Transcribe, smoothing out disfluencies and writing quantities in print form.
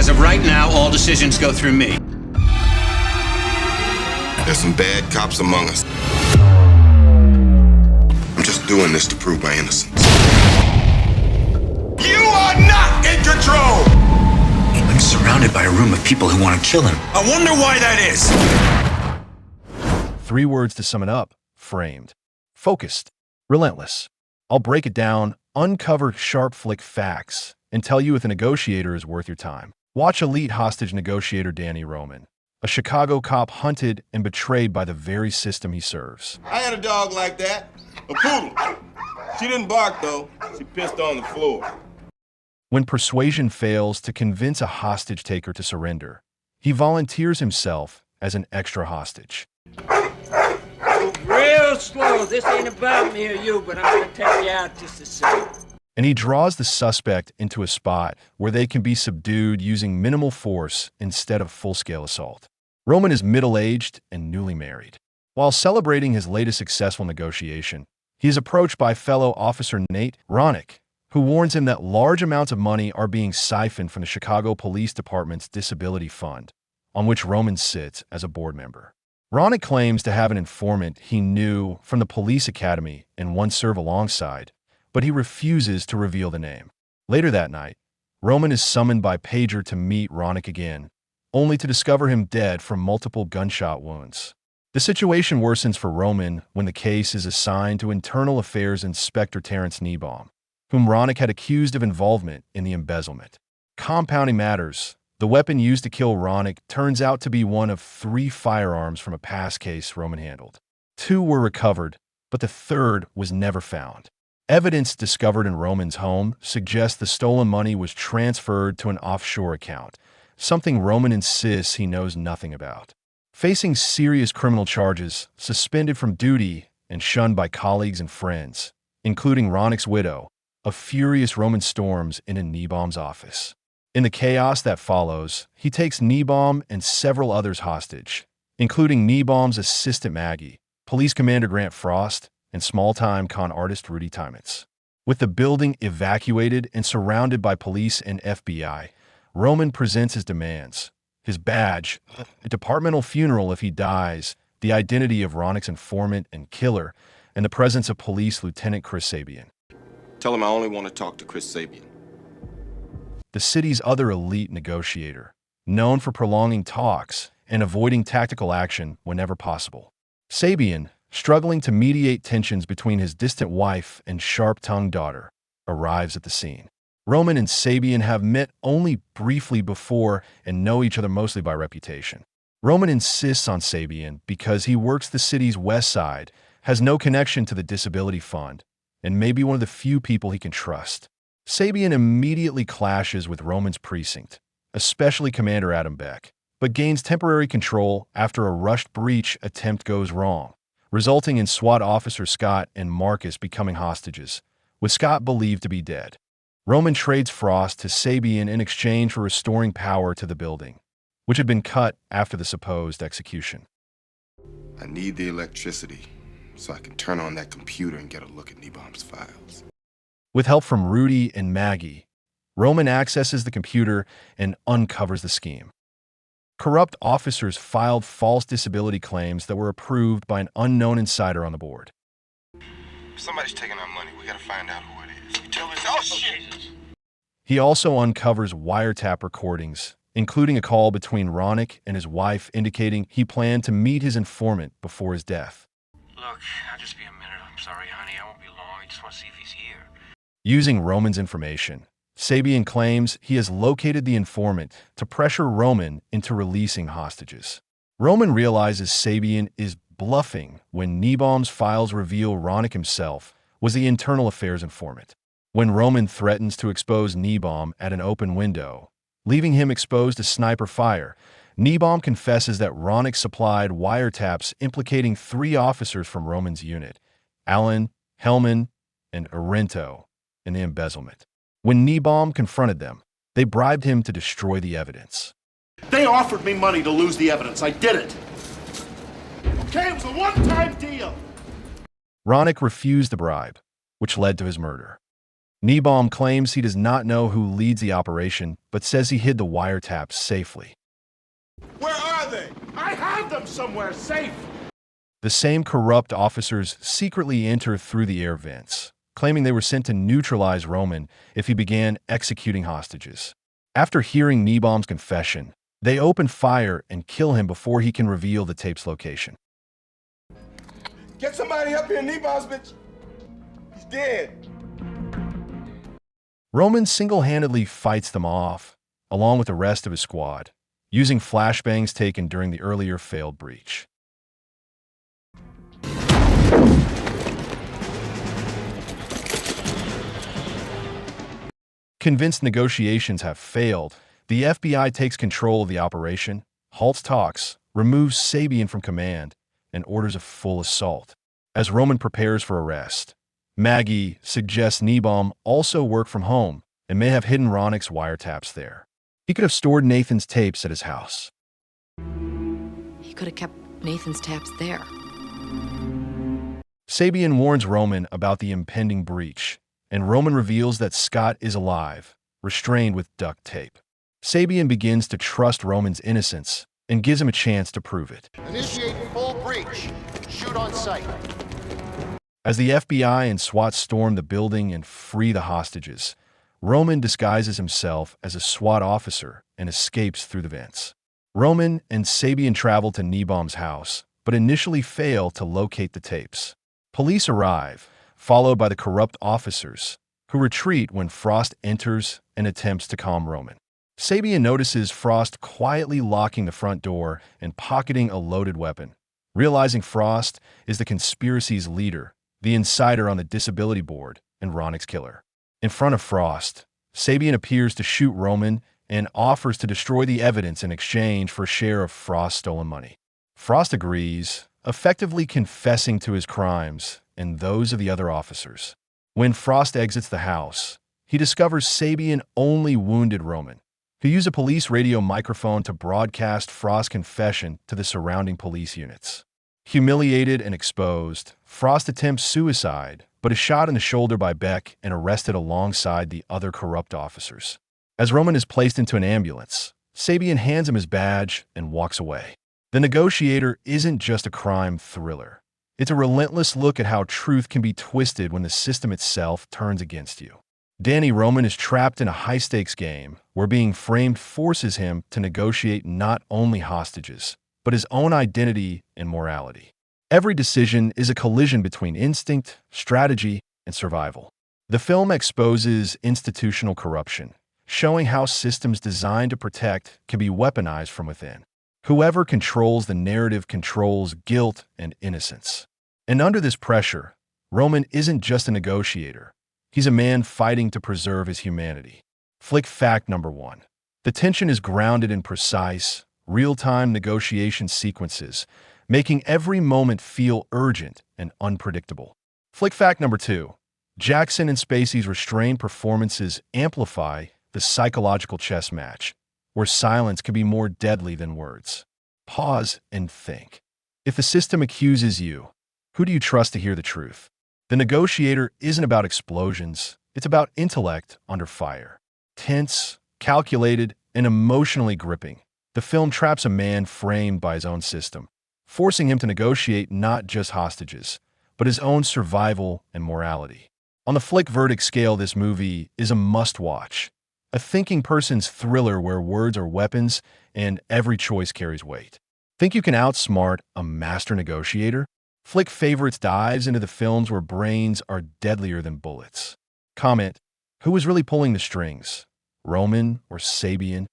As of right now, all decisions go through me. There's some bad cops among us. I'm just doing this to prove my innocence. You are not in control! I'm surrounded by a room of people who want to kill him. I wonder why that is. 3 words to sum it up: framed, focused, relentless. I'll break it down, uncover sharp flick facts, and tell you if a negotiator is worth your time. Watch elite hostage negotiator Danny Roman, a Chicago cop hunted and betrayed by the very system he serves. I had a dog like that, a poodle. She didn't bark though, she pissed on the floor. When persuasion fails to convince a hostage taker to surrender, he volunteers himself as an extra hostage. Real slow. This ain't about me or you, but I'm gonna take you out just the same. And he draws the suspect into a spot where they can be subdued using minimal force instead of full-scale assault. Roman is middle-aged and newly married. While celebrating his latest successful negotiation, he is approached by fellow officer Nate Ronick, who warns him that large amounts of money are being siphoned from the Chicago Police Department's Disability Fund, on which Roman sits as a board member. Ronick claims to have an informant he knew from the police academy and once served alongside, but he refuses to reveal the name. Later that night, Roman is summoned by pager to meet Ronick again, only to discover him dead from multiple gunshot wounds. The situation worsens for Roman when the case is assigned to Internal Affairs Inspector Terrence Niebaum, whom Ronick had accused of involvement in the embezzlement. Compounding matters, the weapon used to kill Ronick turns out to be one of 3 firearms from a past case Roman handled. 2 were recovered, but the 3rd was never found. Evidence discovered in Roman's home suggests the stolen money was transferred to an offshore account, something Roman insists he knows nothing about. Facing serious criminal charges, suspended from duty, and shunned by colleagues and friends, including Ronick's widow, a furious Roman storms into Niebaum's office. In the chaos that follows, he takes Niebaum and several others hostage, including Niebaum's assistant Maggie, police commander Grant Frost, and small-time con artist Rudy Timmons. With the building evacuated and surrounded by police and FBI, Roman presents his demands: his badge, a departmental funeral if he dies, the identity of Ronick's informant and killer, and the presence of police Lieutenant Chris Sabian. Tell him I only want to talk to Chris Sabian. The city's other elite negotiator, known for prolonging talks and avoiding tactical action whenever possible. Sabian, struggling to mediate tensions between his distant wife and sharp-tongued daughter, arrives at the scene. Roman and Sabian have met only briefly before and know each other mostly by reputation. Roman insists on Sabian because he works the city's west side, has no connection to the Disability Fund, and may be one of the few people he can trust. Sabian immediately clashes with Roman's precinct, especially Commander Adam Beck, but gains temporary control after a rushed breach attempt goes wrong, resulting in SWAT officer Scott and Marcus becoming hostages, with Scott believed to be dead. Roman trades Frost to Sabian in exchange for restoring power to the building, which had been cut after the supposed execution. I need the electricity so I can turn on that computer and get a look at Niebaum's files. With help from Rudy and Maggie, Roman accesses the computer and uncovers the scheme. Corrupt officers filed false disability claims that were approved by an unknown insider on the board. Somebody's taking our money. We gotta find out who it is. You tell us. Oh, shit! He also uncovers wiretap recordings, including a call between Ronick and his wife indicating he planned to meet his informant before his death. Look, I'll just be a minute. I'm sorry, honey. I won't be long. I just want to see if he's here. Using Roman's information, Sabian claims he has located the informant to pressure Roman into releasing hostages. Roman realizes Sabian is bluffing when Niebaum's files reveal Ronick himself was the Internal Affairs informant. When Roman threatens to expose Niebaum at an open window, leaving him exposed to sniper fire, Niebaum confesses that Ronick supplied wiretaps implicating 3 officers from Roman's unit, Allen, Hellman, and Arento, in the embezzlement. When Niebaum confronted them, they bribed him to destroy the evidence. They offered me money to lose the evidence. I did it. Okay, it was a one-time deal. Ronick refused the bribe, which led to his murder. Niebaum claims he does not know who leads the operation, but says he hid the wiretaps safely. Where are they? I have them somewhere safe. The same corrupt officers secretly enter through the air vents, claiming they were sent to neutralize Roman if he began executing hostages. After hearing Niebaum's confession, they open fire and kill him before he can reveal the tape's location. Get somebody up here, Nebaum's bitch. He's dead. Roman single-handedly fights them off, along with the rest of his squad, using flashbangs taken during the earlier failed breach. Convinced negotiations have failed, the FBI takes control of the operation, halts talks, removes Sabian from command, and orders a full assault. As Roman prepares for arrest, Maggie suggests Niebaum also work from home and may have hidden Ronnick's wiretaps there. He could have stored Nathan's tapes at his house. He could have kept Nathan's taps there. Sabian warns Roman about the impending breach, and Roman reveals that Scott is alive, restrained with duct tape. Sabian begins to trust Roman's innocence and gives him a chance to prove it. Initiate full breach. Shoot on sight. As the FBI and SWAT storm the building and free the hostages, Roman disguises himself as a SWAT officer and escapes through the vents. Roman and Sabian travel to Niebaum's house, but initially fail to locate the tapes. Police arrive, followed by the corrupt officers, who retreat when Frost enters and attempts to calm Roman. Sabian notices Frost quietly locking the front door and pocketing a loaded weapon. Realizing Frost is the conspiracy's leader, the insider on the disability board, and Ronnick's killer. In front of Frost, Sabian appears to shoot Roman and offers to destroy the evidence in exchange for a share of Frost's stolen money. Frost agrees, effectively confessing to his crimes and those of the other officers. When Frost exits the house, he discovers Sabian only wounded Roman, who used a police radio microphone to broadcast Frost's confession to the surrounding police units. Humiliated and exposed, Frost attempts suicide, but is shot in the shoulder by Beck and arrested alongside the other corrupt officers. As Roman is placed into an ambulance, Sabian hands him his badge and walks away. The Negotiator isn't just a crime thriller. It's a relentless look at how truth can be twisted when the system itself turns against you. Danny Roman is trapped in a high-stakes game where being framed forces him to negotiate not only hostages, but his own identity and morality. Every decision is a collision between instinct, strategy, and survival. The film exposes institutional corruption, showing how systems designed to protect can be weaponized from within. Whoever controls the narrative controls guilt and innocence. And under this pressure, Roman isn't just a negotiator. He's a man fighting to preserve his humanity. Flick fact number 1. The tension is grounded in precise, real-time negotiation sequences, making every moment feel urgent and unpredictable. Flick fact number 2. Jackson and Spacey's restrained performances amplify the psychological chess match, where silence can be more deadly than words. Pause and think. If the system accuses you, who do you trust to hear the truth? The Negotiator isn't about explosions, it's about intellect under fire. Tense, calculated, and emotionally gripping, the film traps a man framed by his own system, forcing him to negotiate not just hostages, but his own survival and morality. On the Flick verdict scale, this movie is a must-watch, a thinking person's thriller where words are weapons and every choice carries weight. Think you can outsmart a master negotiator? Flick Favorites dives into the films where brains are deadlier than bullets. Comment, who was really pulling the strings, Roman or Sabian?